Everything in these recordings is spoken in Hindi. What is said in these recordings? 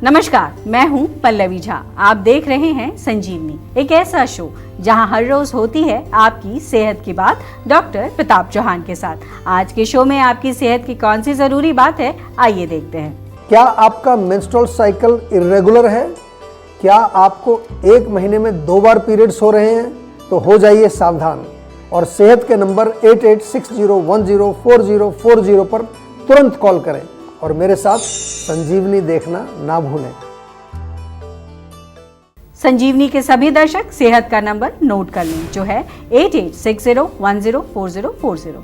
नमस्कार, मैं हूं पल्लवी झा। आप देख रहे हैं संजीवनी, एक ऐसा शो जहां हर रोज होती है आपकी सेहत की बात डॉक्टर प्रताप चौहान के साथ। आज के शो में आपकी सेहत की कौन सी जरूरी बात है, आइए देखते हैं। क्या आपका मेंस्ट्रुअल साइकिल इरेगुलर है? क्या आपको एक महीने में 2 बार पीरियड्स हो रहे हैं? तो हो जाइए सावधान और सेहत के नंबर 8860104040 पर तुरंत कॉल करें और मेरे साथ संजीवनी देखना ना भूलें। संजीवनी के सभी दर्शक सेहत का नंबर नोट कर लें, जो है 8860104040।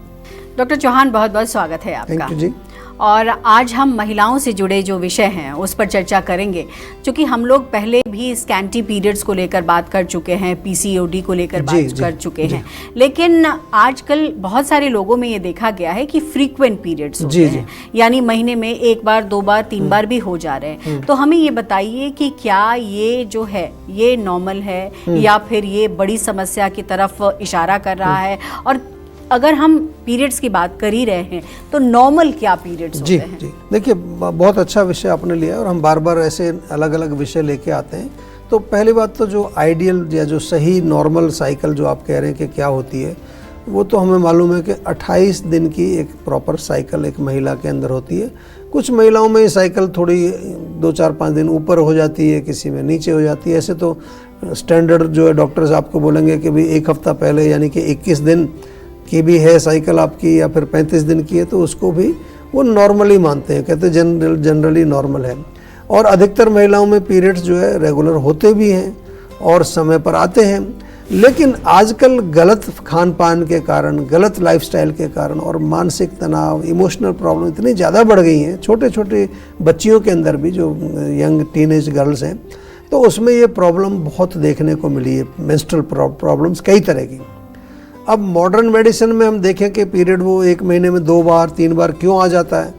डॉक्टर चौहान, बहुत बहुत स्वागत है आपका। थैंक यू जी। और आज हम महिलाओं से जुड़े जो विषय हैं उस पर चर्चा करेंगे, क्योंकि हम लोग पहले भी स्कैंटी पीरियड्स को लेकर बात कर चुके हैं, पीसीओडी को लेकर बात कर चुके हैं, लेकिन आजकल बहुत सारे लोगों में ये देखा गया है कि फ्रीक्वेंट पीरियड्स होते हैं, यानी महीने में 1 बार 2 बार 3 बार भी हो जा रहे हैं। तो हमें ये बताइए कि क्या ये जो है ये नॉर्मल है या फिर ये बड़ी समस्या की तरफ इशारा कर रहा है, और अगर हम पीरियड्स की बात कर ही रहे हैं तो नॉर्मल क्या पीरियड्स होते हैं? जी, देखिए बहुत अच्छा विषय आपने लिया और हम बार बार ऐसे अलग अलग विषय लेके आते हैं। तो पहली बात तो जो आइडियल या जो सही नॉर्मल साइकिल जो आप कह रहे हैं कि क्या होती है, वो तो हमें मालूम है कि 28 दिन की एक प्रॉपर साइकिल एक महिला के अंदर होती है। कुछ महिलाओं में ये साइकिल थोड़ी 2-4-5 दिन ऊपर हो जाती है, किसी में नीचे हो जाती है। ऐसे तो स्टैंडर्ड जो है डॉक्टर्स आपको बोलेंगे कि भाई 1 हफ्ता पहले यानी कि 21 दिन की भी है साइकिल आपकी या फिर 35 दिन की है तो उसको भी वो नॉर्मली मानते हैं, कहते हैं जनरली नॉर्मल है। और अधिकतर महिलाओं में पीरियड्स जो है रेगुलर होते भी हैं और समय पर आते हैं, लेकिन आजकल गलत खान पान के कारण, गलत लाइफस्टाइल के कारण और मानसिक तनाव, इमोशनल प्रॉब्लम इतनी ज़्यादा बढ़ गई हैं छोटे छोटे बच्चियों के अंदर भी, जो यंग टीनेज गर्ल्स हैं, तो उसमें ये प्रॉब्लम बहुत देखने को मिली है, मेंस्ट्रुअल प्रॉब्लम्स कई तरह की। अब मॉडर्न मेडिसिन में हम देखें कि पीरियड वो 1 महीने में 2 बार 3 बार क्यों आ जाता है,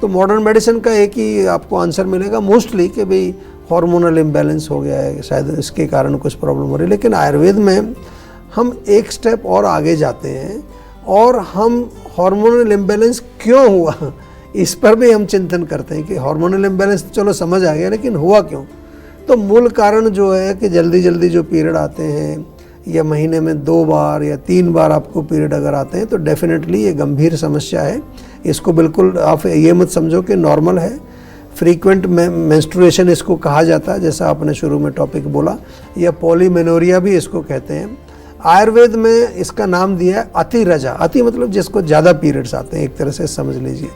तो मॉडर्न मेडिसिन का एक ही आपको आंसर मिलेगा मोस्टली कि भाई हार्मोनल इम्बैलेंस हो गया है, शायद इसके कारण कुछ प्रॉब्लम हो रही है। लेकिन आयुर्वेद में हम एक स्टेप और आगे जाते हैं और हम हार्मोनल इम्बैलेंस क्यों हुआ इस पर भी हम चिंतन करते हैं कि हार्मोनल इम्बैलेंस चलो समझ आ गया, लेकिन हुआ क्यों। तो मूल कारण जो है कि जल्दी जल्दी जो पीरियड आते हैं या महीने में 2 बार या 3 बार आपको पीरियड अगर आते हैं तो डेफिनेटली ये गंभीर समस्या है। इसको बिल्कुल आप ये मत समझो कि नॉर्मल है। फ्रीक्वेंट मेंस्ट्रुएशन इसको कहा जाता है, जैसा आपने शुरू में टॉपिक बोला, या पॉलीमेनोरिया भी इसको कहते हैं। आयुर्वेद में इसका नाम दिया है अतिरजा। अति मतलब जिसको ज़्यादा पीरियड्स आते हैं, एक तरह से समझ लीजिए।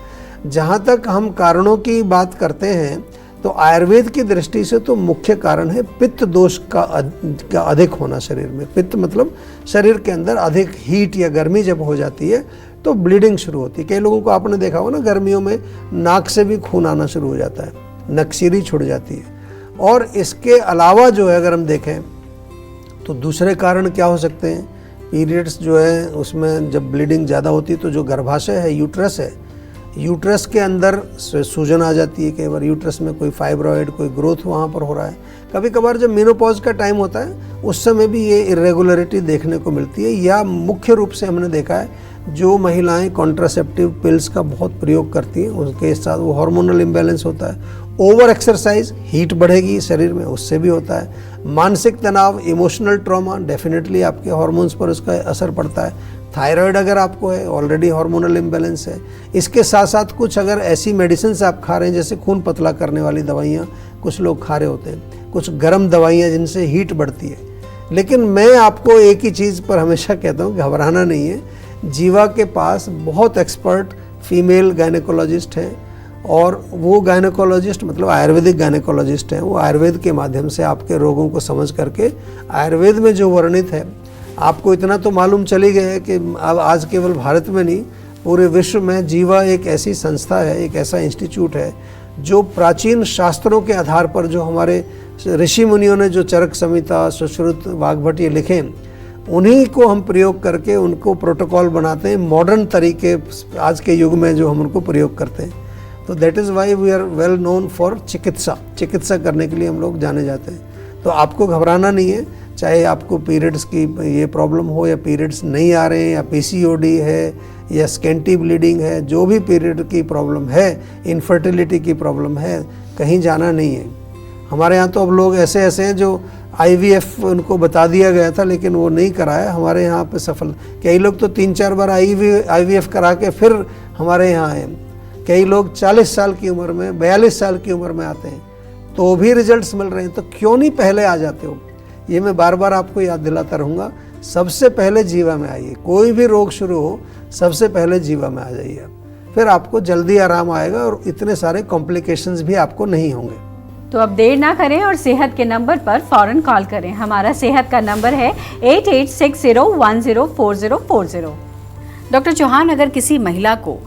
जहाँ तक हम कारणों की बात करते हैं तो आयुर्वेद की दृष्टि से तो मुख्य कारण है पित्त दोष का अधिक होना शरीर में। पित्त मतलब शरीर के अंदर अधिक हीट या गर्मी जब हो जाती है तो ब्लीडिंग शुरू होती है। कई लोगों को आपने देखा होगा ना, गर्मियों में नाक से भी खून आना शुरू हो जाता है, नक्सीरी छुड़ जाती है। और इसके अलावा जो है अगर हम देखें तो दूसरे कारण क्या हो सकते हैं। पीरियड्स जो है उसमें जब ब्लीडिंग ज़्यादा होती है तो जो गर्भाशय है, यूट्रस है, यूट्रस के अंदर सूजन आ जाती है। कई बार यूट्रस में कोई फाइब्रॉइड, कोई ग्रोथ वहाँ पर हो रहा है। कभी कभार जब मेनोपॉज का टाइम होता है उस समय भी ये इरेगुलरिटी देखने को मिलती है। या मुख्य रूप से हमने देखा है जो महिलाएं कॉन्ट्रासेप्टिव पिल्स का बहुत प्रयोग करती हैं उनके साथ वो हार्मोनल इम्बैलेंस होता है। ओवर एक्सरसाइज, हीट बढ़ेगी शरीर में, उससे भी होता है। मानसिक तनाव, इमोशनल ट्रॉमा, डेफिनेटली आपके हार्मोन्स पर उसका असर पड़ता है। थायराइड अगर आपको है, ऑलरेडी हार्मोनल इम्बैलेंस है। इसके साथ साथ कुछ अगर ऐसी मेडिसिन आप खा रहे हैं जैसे खून पतला करने वाली दवाइयाँ कुछ लोग खा रहे होते हैं, कुछ गर्म दवाइयाँ जिनसे हीट बढ़ती है। लेकिन मैं आपको एक ही चीज़ पर हमेशा कहता हूँ, घबराना नहीं है। जीवा के पास बहुत एक्सपर्ट फीमेल गायनेकोलॉजिस्ट हैं और वो गायनेकोलॉजिस्ट मतलब आयुर्वेदिक गायनेकोलॉजिस्ट हैं। वो आयुर्वेद के माध्यम से आपके रोगों को समझ करके आयुर्वेद में जो वर्णित है, आपको इतना तो मालूम चली गया है कि अब आज केवल भारत में नहीं पूरे विश्व में जीवा एक ऐसी संस्था है, एक ऐसा इंस्टीट्यूट है जो प्राचीन शास्त्रों के आधार पर, जो हमारे ऋषि मुनियों ने जो चरक संहिता, सुश्रुत, वाग्भट ये लिखे, उन्हीं को हम प्रयोग करके उनको प्रोटोकॉल बनाते हैं मॉडर्न तरीके आज के युग में जो हम उनको प्रयोग करते हैं। तो that is why we are well known for चिकित्सा करने के लिए हम लोग जाने जाते हैं। तो आपको घबराना नहीं है, चाहे आपको पीरियड्स की ये प्रॉब्लम हो या पीरियड्स नहीं आ रहे हैं या पीसीओडी है या स्कैंटी ब्लीडिंग है, जो भी पीरियड की प्रॉब्लम है, इनफर्टिलिटी की प्रॉब्लम है, कहीं जाना नहीं है। हमारे यहाँ तो अब लोग ऐसे ऐसे हैं जो IVF उनको बता दिया गया था लेकिन वो नहीं कराया, हमारे यहाँ पे सफल। कई लोग तो 3-4 बार IVF करा के फिर हमारे यहाँ आए। कई लोग 40 साल की उम्र में, 42 साल की उम्र में आते हैं तो भी रिजल्ट्स मिल रहे हैं। तो क्यों नहीं पहले आ जाते हो? ये मैं बार बार आपको याद दिलाता रहूँगा। सबसे पहले जीवा में आइए, कोई भी रोग शुरू हो सबसे पहले जीवा में आ जाइए आप, फिर आपको जल्दी आराम आएगा और इतने सारे कॉम्प्लिकेशंस भी आपको नहीं होंगे। तो अब देर ना करें और सेहत के नंबर पर फौरन कॉल करें। हमारा सेहत का नंबर है 8860104040। डॉक्टर चौहान, अगर किसी महिला को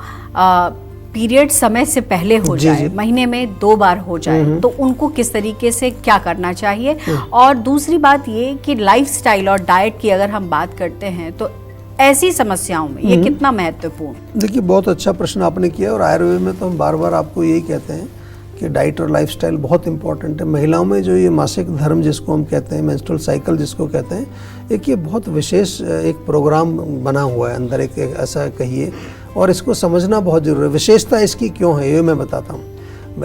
पीरियड समय से पहले हो जाए, महीने में 2 बार हो जाए, तो उनको किस तरीके से क्या करना चाहिए? और दूसरी बात ये कि लाइफस्टाइल और डाइट की अगर हम बात करते हैं तो ऐसी समस्याओं में ये कितना महत्वपूर्ण? देखिए, बहुत अच्छा प्रश्न आपने किया। और आयुर्वेद में तो हम बार बार आपको यही कहते हैं कि डाइट और लाइफस्टाइल बहुत इंपॉर्टेंट है। महिलाओं में जो ये मासिक धर्म जिसको हम कहते हैं, मेंस्ट्रुअल साइकिल जिसको कहते हैं, एक ये बहुत विशेष एक प्रोग्राम बना हुआ है अंदर, एक ऐसा कहिए, और इसको समझना बहुत जरूरी है। विशेषता इसकी क्यों है ये मैं बताता हूँ।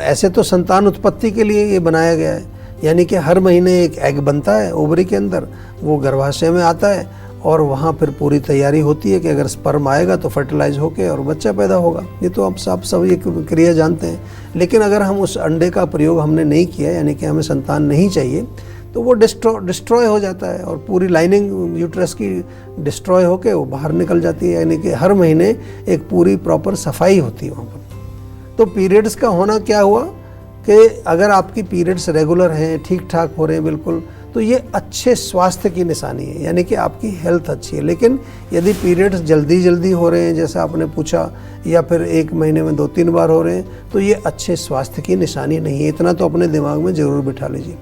ऐसे तो संतान उत्पत्ति के लिए ये बनाया गया है, यानी कि हर महीने एक एग बनता है ओवरी के अंदर, वो गर्भाशय में आता है और वहाँ फिर पूरी तैयारी होती है कि अगर स्पर्म आएगा तो फर्टिलाइज होके और बच्चा पैदा होगा। ये तो आप सब ये क्रिया जानते हैं। लेकिन अगर हम उस अंडे का प्रयोग हमने नहीं किया, यानी कि हमें संतान नहीं चाहिए, तो वो डिस्ट्रॉय हो जाता है और पूरी लाइनिंग यूट्रस की डिस्ट्रॉय होके वो बाहर निकल जाती है। यानी कि हर महीने एक पूरी प्रॉपर सफाई होती है वहाँ पर। तो पीरियड्स का होना क्या हुआ कि अगर आपकी पीरियड्स रेगुलर हैं, ठीक ठाक हो रहे हैं बिल्कुल, तो ये अच्छे स्वास्थ्य की निशानी है, यानी कि आपकी हेल्थ अच्छी है। लेकिन यदि पीरियड्स जल्दी हो रहे हैं, जैसा आपने पूछा, या फिर एक महीने में 2-3 बार हो रहे हैं, तो ये अच्छे स्वास्थ्य की निशानी नहीं है। इतना तो अपने दिमाग में ज़रूर बिठा लीजिए।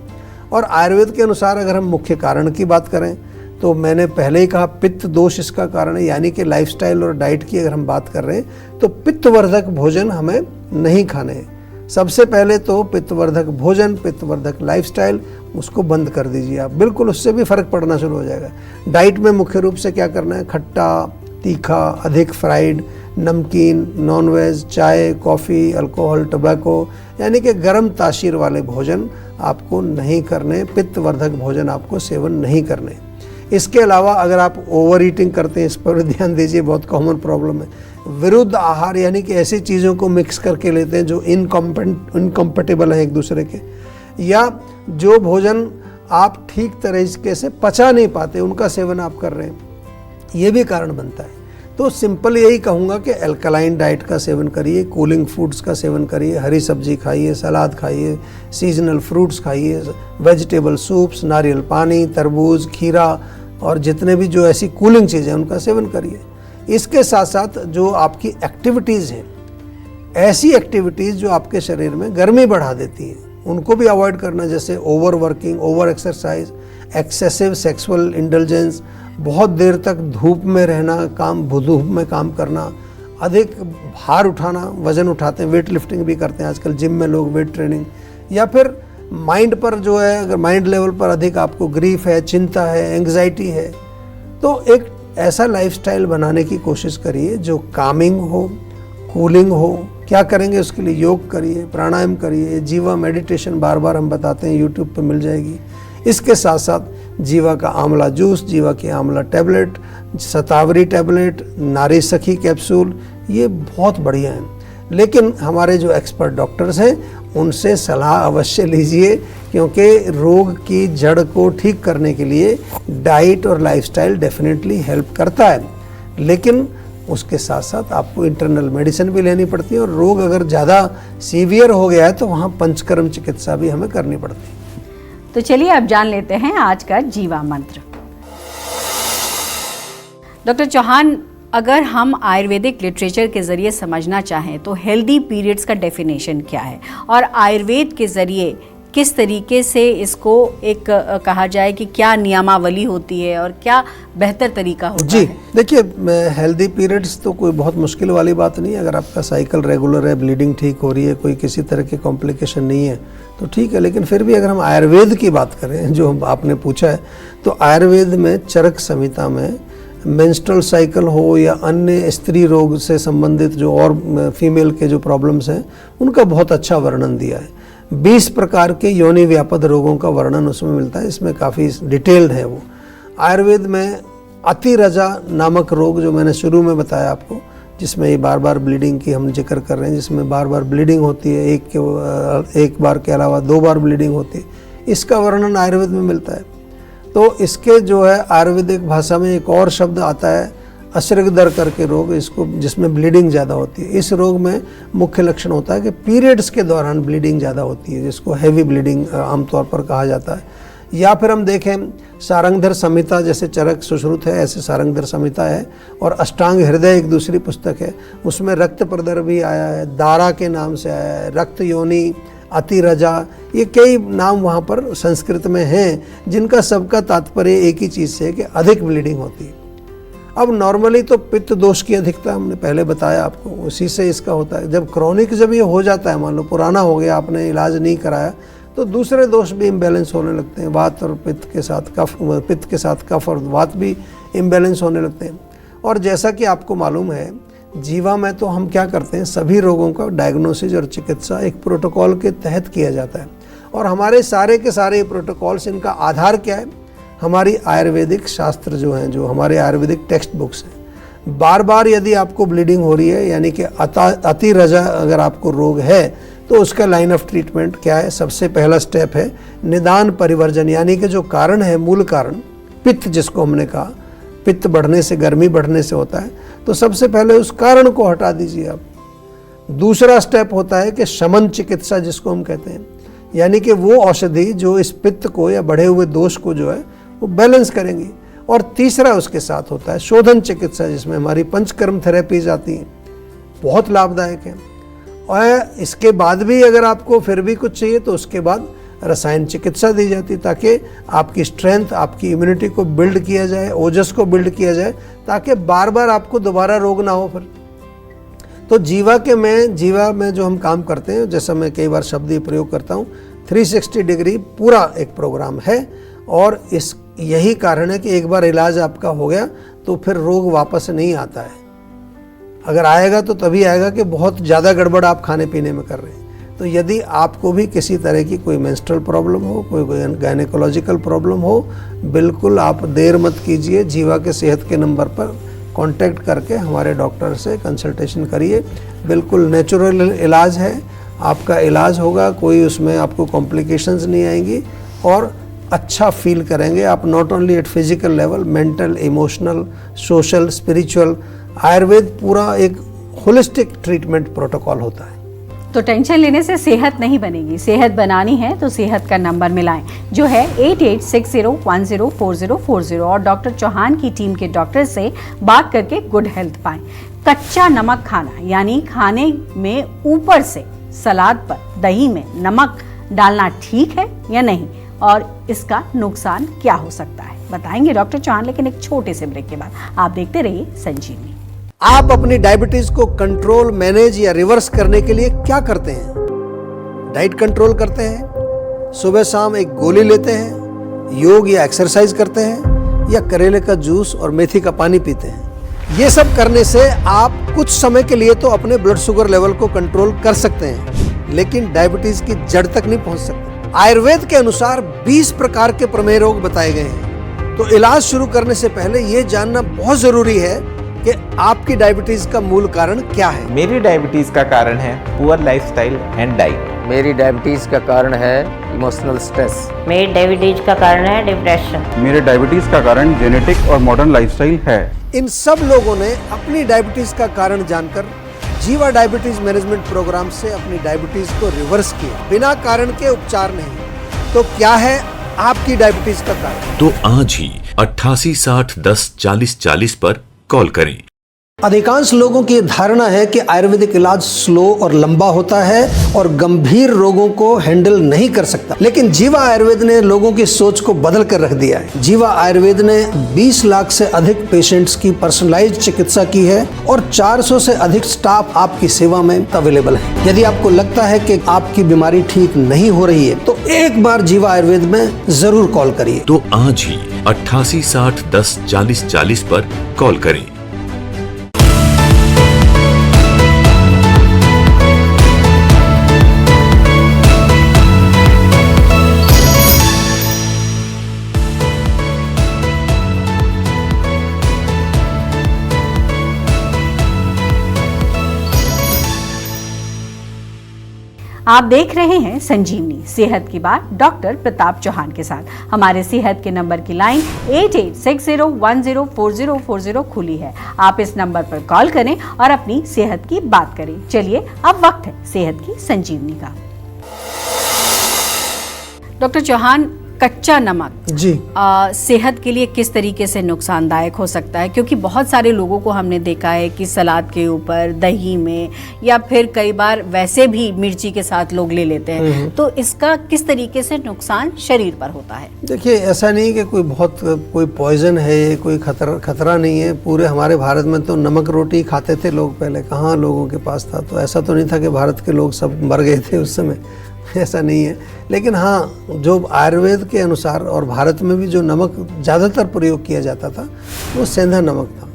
और आयुर्वेद के अनुसार अगर हम मुख्य कारण की बात करें तो मैंने पहले ही कहा पित्त दोष इसका कारण है, यानी कि लाइफस्टाइल और डाइट की अगर हम बात कर रहे हैं तो पित्तवर्धक भोजन हमें नहीं खाने हैं। सबसे पहले तो पित्तवर्धक भोजन, पित्तवर्धक लाइफस्टाइल, उसको बंद कर दीजिए आप, बिल्कुल उससे भी फर्क पड़ना शुरू हो जाएगा। डाइट में मुख्य रूप से क्या करना है? खट्टा, तीखा, अधिक फ्राइड, नमकीन, नॉनवेज, चाय, कॉफ़ी, अल्कोहल, टबैको, यानी कि गर्म तासीर वाले भोजन आपको नहीं करने, पित्तवर्धक भोजन आपको सेवन नहीं करने। इसके अलावा अगर आप ओवर ईटिंग करते हैं, इस पर ध्यान दीजिए, बहुत कॉमन प्रॉब्लम है। विरुद्ध आहार, यानी कि ऐसी चीज़ों को मिक्स करके लेते हैं जो इनकम्पेटेबल है एक दूसरे के, या जो भोजन आप ठीक तरीके से पचा नहीं पाते उनका सेवन आप कर रहे हैं, ये भी कारण बनता है। तो सिंपल यही कहूँगा कि अल्कलाइन डाइट का सेवन करिए, कूलिंग फूड्स का सेवन करिए, हरी सब्जी खाइए, सलाद खाइए, सीजनल फ्रूट्स खाइए, वेजिटेबल सूप्स, नारियल पानी, तरबूज, खीरा और जितने भी जो ऐसी कूलिंग चीज़ें हैं उनका सेवन करिए। इसके साथ साथ जो आपकी एक्टिविटीज़ हैं, ऐसी एक्टिविटीज़ जो आपके शरीर में गर्मी बढ़ा देती हैं, उनको भी अवॉइड करना, जैसे over working, over exercise, excessive sexual indulgence, बहुत देर तक धूप में रहना, धूप में काम करना, अधिक भार उठाना, वज़न उठाते हैं, वेट लिफ्टिंग भी करते हैं आजकल जिम में लोग, वेट ट्रेनिंग, या फिर माइंड पर जो है, अगर माइंड लेवल पर अधिक आपको ग्रीफ है, चिंता है, एंग्जाइटी है, तो एक ऐसा लाइफस्टाइल बनाने की कोशिश करिए जो कामिंग हो, कूलिंग हो। क्या करेंगे उसके लिए? योग करिए, प्राणायाम करिए, जीवा मेडिटेशन बार बार हम बताते हैं, यूट्यूब पे मिल जाएगी। इसके साथ साथ जीवा का आंवला जूस, जीवा की आंवला टैबलेट, शतावरी टैबलेट, नारी सखी कैप्सूल, ये बहुत बढ़िया हैं। लेकिन हमारे जो एक्सपर्ट डॉक्टर्स हैं उनसे सलाह अवश्य लीजिए, क्योंकि रोग की जड़ को ठीक करने के लिए डाइट और लाइफस्टाइल डेफिनेटली हेल्प करता है, लेकिन उसके साथ साथ आपको इंटरनल मेडिसिन भी लेनी पड़ती है। और रोग अगर ज़्यादा सीवियर हो गया है तो वहाँ पंचकर्म चिकित्सा भी हमें करनी पड़ती है। तो चलिए अब जान लेते हैं आज का जीवा मंत्र। डॉक्टर चौहान, अगर हम आयुर्वेदिक लिटरेचर के ज़रिए समझना चाहें तो हेल्दी पीरियड्स का डेफिनेशन क्या है, और आयुर्वेद के ज़रिए किस तरीके से इसको एक कहा जाए कि क्या नियमावली होती है और क्या बेहतर तरीका होता है? जी, देखिए, हेल्दी पीरियड्स तो कोई बहुत मुश्किल वाली बात नहीं है। अगर आपका साइकिल रेगुलर है, ब्लीडिंग ठीक हो रही है, कोई किसी तरह की कॉम्प्लिकेशन नहीं है तो ठीक है। लेकिन फिर भी अगर हम आयुर्वेद की बात करें, जो आपने पूछा है, तो आयुर्वेद में चरक संहिता में मेंस्ट्रुअल साइकिल हो या अन्य स्त्री रोग से संबंधित जो और फीमेल के जो प्रॉब्लम्स हैं उनका बहुत अच्छा वर्णन दिया है। 20 प्रकार के योनि व्यापद रोगों का वर्णन उसमें मिलता है। इसमें काफ़ी डिटेल्ड है वो। आयुर्वेद में अतिरजा नामक रोग जो मैंने शुरू में बताया आपको, जिसमें ये बार बार ब्लीडिंग की हम जिक्र कर रहे हैं, जिसमें बार बार ब्लीडिंग होती है, एक बार के अलावा 2 बार ब्लीडिंग होती है, इसका वर्णन आयुर्वेद में मिलता है। तो इसके जो है आयुर्वेदिक भाषा में एक और शब्द आता है अश्रगदर करके रोग, इसको जिसमें ब्लीडिंग ज़्यादा होती है। इस रोग में मुख्य लक्षण होता है कि पीरियड्स के दौरान ब्लीडिंग ज़्यादा होती है, जिसको हैवी ब्लीडिंग आमतौर पर कहा जाता है। या फिर हम देखें सारंगधर संहिता, जैसे चरक सुश्रुत है ऐसे सारंगधर संहिता है, और अष्टांग हृदय एक दूसरी पुस्तक है, उसमें रक्त प्रदर भी आया है, दारा के नाम से आया है, रक्त योनि, अतिरजा, ये कई नाम वहाँ पर संस्कृत में हैं, जिनका सबका तात्पर्य एक ही चीज़ से है कि अधिक ब्लीडिंग होती है। अब नॉर्मली तो पित्त दोष की अधिकता हमने पहले बताया आपको, उसी से इसका होता है। जब क्रॉनिक जब ये हो जाता है, मान लो पुराना हो गया, आपने इलाज नहीं कराया, तो दूसरे दोष भी इम्बैलेंस होने लगते हैं। वात और पित्त के साथ कफ, पित्त के साथ कफ और वात भी इम्बैलेंस होने लगते हैं। और जैसा कि आपको मालूम है, जीवा में तो हम क्या करते हैं, सभी रोगों का डायग्नोसिस और चिकित्सा एक प्रोटोकॉल के तहत किया जाता है। और हमारे सारे के सारे प्रोटोकॉल्स, इनका आधार क्या है, हमारी आयुर्वेदिक शास्त्र जो हैं, जो हमारे आयुर्वेदिक टेक्स्ट बुक्स हैं। बार बार यदि आपको ब्लीडिंग हो रही है, यानी कि अतिरजा अगर आपको रोग है, तो उसका लाइन ऑफ ट्रीटमेंट क्या है? सबसे पहला स्टेप है निदान परिवर्जन, यानी कि जो कारण है, मूल कारण पित्त जिसको हमने कहा, पित्त बढ़ने से, गर्मी बढ़ने से होता है, तो सबसे पहले उस कारण को हटा दीजिए आप। दूसरा स्टेप होता है कि शमन चिकित्सा जिसको हम कहते हैं, यानी कि वो औषधि जो इस पित्त को या बढ़े हुए दोष को जो है वो बैलेंस करेंगी। और तीसरा उसके साथ होता है शोधन चिकित्सा, जिसमें हमारी पंचकर्म थेरेपीज आती हैं, बहुत लाभदायक है। और इसके बाद भी अगर आपको फिर भी कुछ चाहिए तो उसके बाद रसायन चिकित्सा दी जाती है, ताकि आपकी स्ट्रेंथ, आपकी इम्यूनिटी को बिल्ड किया जाए, ओजस को बिल्ड किया जाए, ताकि बार बार आपको दोबारा रोग ना हो। फिर तो जीवा में जो हम काम करते हैं, जैसा मैं कई बार शब्द ये प्रयोग करता हूँ, 360 डिग्री पूरा एक प्रोग्राम है। और यही कारण है कि एक बार इलाज आपका हो गया तो फिर रोग वापस नहीं आता है। अगर आएगा तो तभी आएगा कि बहुत ज़्यादा गड़बड़ आप खाने पीने में कर रहे हैं। तो यदि आपको भी किसी तरह की कोई मेंस्ट्रुअल प्रॉब्लम हो, कोई गायनेकोलॉजिकल प्रॉब्लम हो, बिल्कुल आप देर मत कीजिए, जीवा के सेहत के नंबर पर कांटेक्ट करके हमारे डॉक्टर से कंसल्टेशन करिए। बिल्कुल नेचुरल इलाज है, आपका इलाज होगा, कोई उसमें आपको कॉम्प्लिकेशंस नहीं आएंगी और अच्छा फील करेंगे आप, not only eight physical level, mental, emotional, social, spiritual. Ayurveda पूरा एक होलिस्टिक ट्रीटमेंट प्रोटोकॉल होता है। तो टेंशन लेने से सेहत नहीं बनेगी, सेहत बनानी है तो सेहत का नंबर मिलाएं, जो है 8860104040, और डॉक्टर चौहान की टीम के डॉक्टर से बात करके गुड हेल्थ पाएं। कच्चा नमक खाना, यानी खाने में ऊपर से सलाद पर दही में नमक डालना ठीक है या नहीं, और इसका नुकसान क्या हो सकता है, बताएंगे डॉक्टर चौहान, लेकिन एक छोटे से ब्रेक के बाद। आप देखते रहिए संजीवनी। आप अपनी डायबिटीज को कंट्रोल, मैनेज या रिवर्स करने के लिए क्या करते हैं? डाइट कंट्रोल करते हैं, सुबह शाम एक गोली लेते हैं, योग या एक्सरसाइज करते हैं, या करेले का जूस और मेथी का पानी पीते हैं? ये सब करने से आप कुछ समय के लिए तो अपने ब्लड शुगर लेवल को कंट्रोल कर सकते हैं, लेकिन डायबिटीज की जड़ तक नहीं पहुंच सकते। आयुर्वेद के अनुसार 20 प्रकार के प्रमेय रोग बताए गए हैं। तो इलाज शुरू करने से पहले ये जानना बहुत जरूरी है कि आपकी डायबिटीज का मूल कारण क्या है। मेरी डायबिटीज का कारण है पुअर लाइफस्टाइल एंड डाइट। मेरी डायबिटीज का कारण है इमोशनल स्ट्रेस। मेरी डायबिटीज का कारण है डिप्रेशन। मेरे डायबिटीज का कारण जेनेटिक और मॉडर्न लाइफस्टाइल है। इन सब लोगों ने अपनी डायबिटीज का कारण जानकर जीवा डायबिटीज मैनेजमेंट प्रोग्राम से अपनी डायबिटीज को रिवर्स किया, बिना कारण के उपचार नहीं। तो क्या है आपकी डायबिटीज का कारण? तो आज ही 88 60 10 40 40 पर कॉल करें। अधिकांश लोगों की धारणा है कि आयुर्वेदिक इलाज स्लो और लंबा होता है और गंभीर रोगों को हैंडल नहीं कर सकता, लेकिन जीवा आयुर्वेद ने लोगों की सोच को बदल कर रख दिया है। जीवा आयुर्वेद ने 20 लाख से अधिक पेशेंट्स की पर्सनलाइज्ड चिकित्सा की है और 400 से अधिक स्टाफ आपकी सेवा में अवेलेबल है। यदि आपको लगता है कि आपकी बीमारी ठीक नहीं हो रही है तो एक बार जीवा आयुर्वेद में जरूर कॉल करिए। तो आज ही 88 60 10 40 40 पर कॉल करें। आप देख रहे हैं संजीवनी सेहत की बात डॉक्टर प्रताप चौहान के साथ। हमारे सेहत के नंबर की लाइन 8860104040 खुली है। आप इस नंबर पर कॉल करें और अपनी सेहत की बात करें। चलिए अब वक्त है सेहत की संजीवनी का। डॉक्टर चौहान, कच्चा नमक जी सेहत के लिए किस तरीके से नुकसानदायक हो सकता है? क्योंकि बहुत सारे लोगों को हमने देखा है कि सलाद के ऊपर, दही में, या फिर कई बार वैसे भी मिर्ची के साथ लोग ले लेते हैं, तो इसका किस तरीके से नुकसान शरीर पर होता है? देखिए, ऐसा नहीं कि कोई पॉइजन है, कोई खतरा नहीं है। पूरे हमारे भारत में तो नमक रोटी खाते थे लोग पहले, कहाँ लोगों के पास था। तो ऐसा तो नहीं था कि भारत के लोग सब मर गए थे उस समय, ऐसा नहीं है। लेकिन हाँ, जो आयुर्वेद के अनुसार और भारत में भी जो नमक ज़्यादातर प्रयोग किया जाता था वो सेंधा नमक था,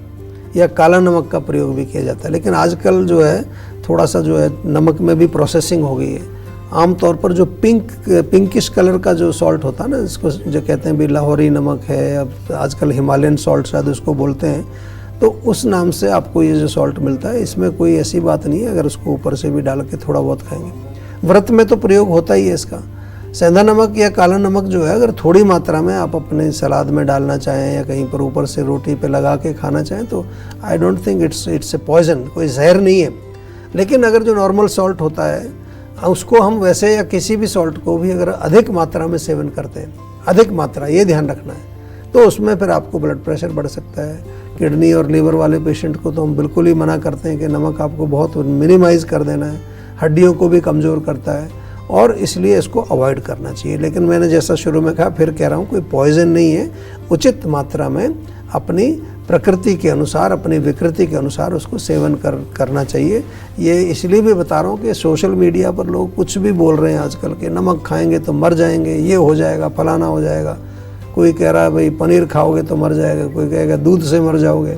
या काला नमक का प्रयोग भी किया जाता है। लेकिन आजकल जो है थोड़ा सा जो है नमक में भी प्रोसेसिंग हो गई है। आमतौर पर जो पिंकिश कलर का जो सॉल्ट होता है ना, इसको जो कहते हैं भी लाहौरी नमक है, अब आजकल हिमालयन सॉल्ट शायद उसको बोलते हैं, तो उस नाम से आपको ये जो सॉल्ट मिलता है, इसमें कोई ऐसी बात नहीं है अगर उसको ऊपर से भी डाल के थोड़ा बहुत खाएंगे। व्रत में तो प्रयोग होता ही है इसका। सेंधा नमक या काला नमक जो है, अगर थोड़ी मात्रा में आप अपने सलाद में डालना चाहें या कहीं पर ऊपर से रोटी पे लगा के खाना चाहें, तो I don't think it's a poison, कोई जहर नहीं है। लेकिन अगर जो नॉर्मल सॉल्ट होता है उसको हम वैसे, या किसी भी सॉल्ट को भी अगर अधिक मात्रा में सेवन करते हैं, अधिक मात्रा, ये ध्यान रखना है, तो उसमें फिर आपको ब्लड प्रेशर बढ़ सकता है। किडनी और लीवर वाले पेशेंट को तो हम बिल्कुल ही मना करते हैं कि नमक आपको बहुत मिनिमाइज़ कर देना है, हड्डियों को भी कमज़ोर करता है और इसलिए इसको अवॉइड करना चाहिए। लेकिन मैंने जैसा शुरू में कहा, फिर कह रहा हूँ, कोई पॉइजन नहीं है। उचित मात्रा में अपनी प्रकृति के अनुसार, अपनी विकृति के अनुसार उसको सेवन करना चाहिए। ये इसलिए भी बता रहा हूँ कि सोशल मीडिया पर लोग कुछ भी बोल रहे हैं आजकल के, नमक खाएंगे तो मर जाएंगे, ये हो जाएगा, फलाना हो जाएगा। कोई कह रहा है भाई पनीर खाओगे तो मर जाएगा, कोई कहेगा दूध से मर जाओगे।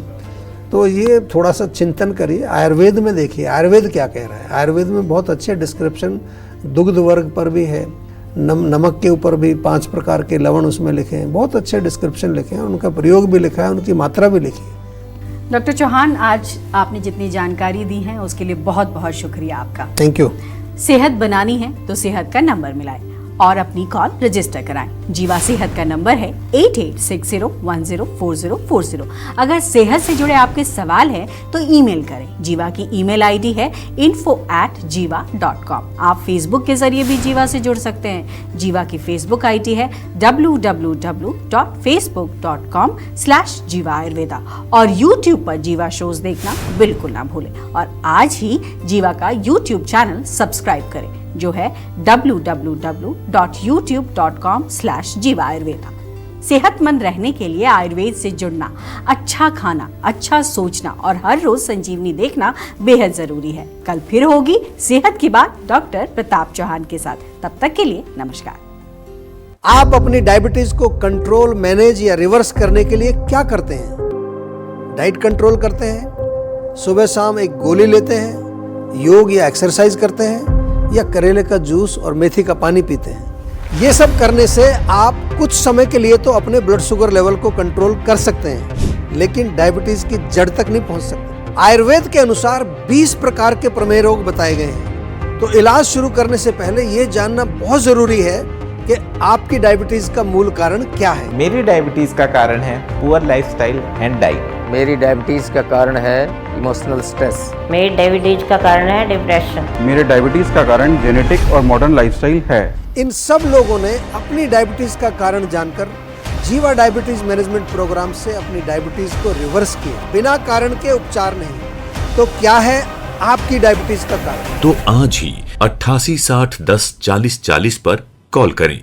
तो ये थोड़ा सा चिंतन करिए। आयुर्वेद में देखिए आयुर्वेद क्या कह रहा है। आयुर्वेद में बहुत अच्छे डिस्क्रिप्शन दुग्ध वर्ग पर भी है, नमक के ऊपर भी 5 प्रकार के लवण उसमें लिखे हैं, बहुत अच्छे डिस्क्रिप्शन लिखे हैं, उनका प्रयोग भी लिखा है, उनकी मात्रा भी लिखी है। डॉक्टर चौहान, आज आपने जितनी जानकारी दी है उसके लिए बहुत बहुत शुक्रिया आपका। Thank you. सेहत बनानी है तो सेहत का नंबर मिलाएं और अपनी कॉल रजिस्टर कराएं। जीवा सेहत का नंबर है 8860104040। अगर सेहत से जुड़े आपके सवाल हैं तो ईमेल करें। जीवा की ईमेल आईडी है info@jiva.com। आप फेसबुक के जरिए भी जीवा से जुड़ सकते हैं। जीवा की फेसबुक आईडी है www.facebook.com/jiva ayurveda और यूट्यूब पर जीवा शोज देखना बिल्कुल ना भूलें। और आज ही जीवा का यूट्यूब चैनल सब्सक्राइब करें, जो है www.youtube.com/jiva ayurveda। सेहतमंद रहने के लिए आयुर्वेद से जुड़ना, अच्छा खाना, अच्छा सोचना और हर रोज संजीवनी देखना बेहद जरूरी है। कल फिर होगी सेहत की बात डॉक्टर प्रताप चौहान के साथ। तब तक के लिए नमस्कार। आप अपनी डायबिटीज को कंट्रोल, मैनेज या रिवर्स करने के लिए क्या करते हैं? डाइट कंट्रोल करते हैं, सुबह शाम एक गोली लेते हैं, योग या एक्सरसाइज करते हैं, या करेले का जूस और मेथी का पानी पीते हैं? ये सब करने से आप कुछ समय के लिए तो अपने ब्लड शुगर लेवल को कंट्रोल कर सकते हैं, लेकिन डायबिटीज की जड़ तक नहीं पहुंच सकते। आयुर्वेद के अनुसार 20 प्रकार के प्रमेय रोग बताए गए हैं। तो इलाज शुरू करने से पहले ये जानना बहुत जरूरी है कि आपकी डायबिटीज का मूल कारण क्या है। मेरी डायबिटीज का कारण है पुअर लाइफस्टाइल एंड डाइट। मेरी डायबिटीज़ का कारण है इमोशनल स्ट्रेस। मेरी डायबिटीज का कारण है डिप्रेशन। मेरे डायबिटीज़ का कारण जेनेटिक और मॉडर्न लाइफस्टाइल है। इन सब लोगों ने अपनी डायबिटीज का कारण जानकर जीवा डायबिटीज मैनेजमेंट प्रोग्राम से अपनी डायबिटीज को रिवर्स किया, बिना कारण के उपचार नहीं। तो क्या है आपकी डायबिटीज का कारण? तो आज ही 8860104040 पर कॉल करें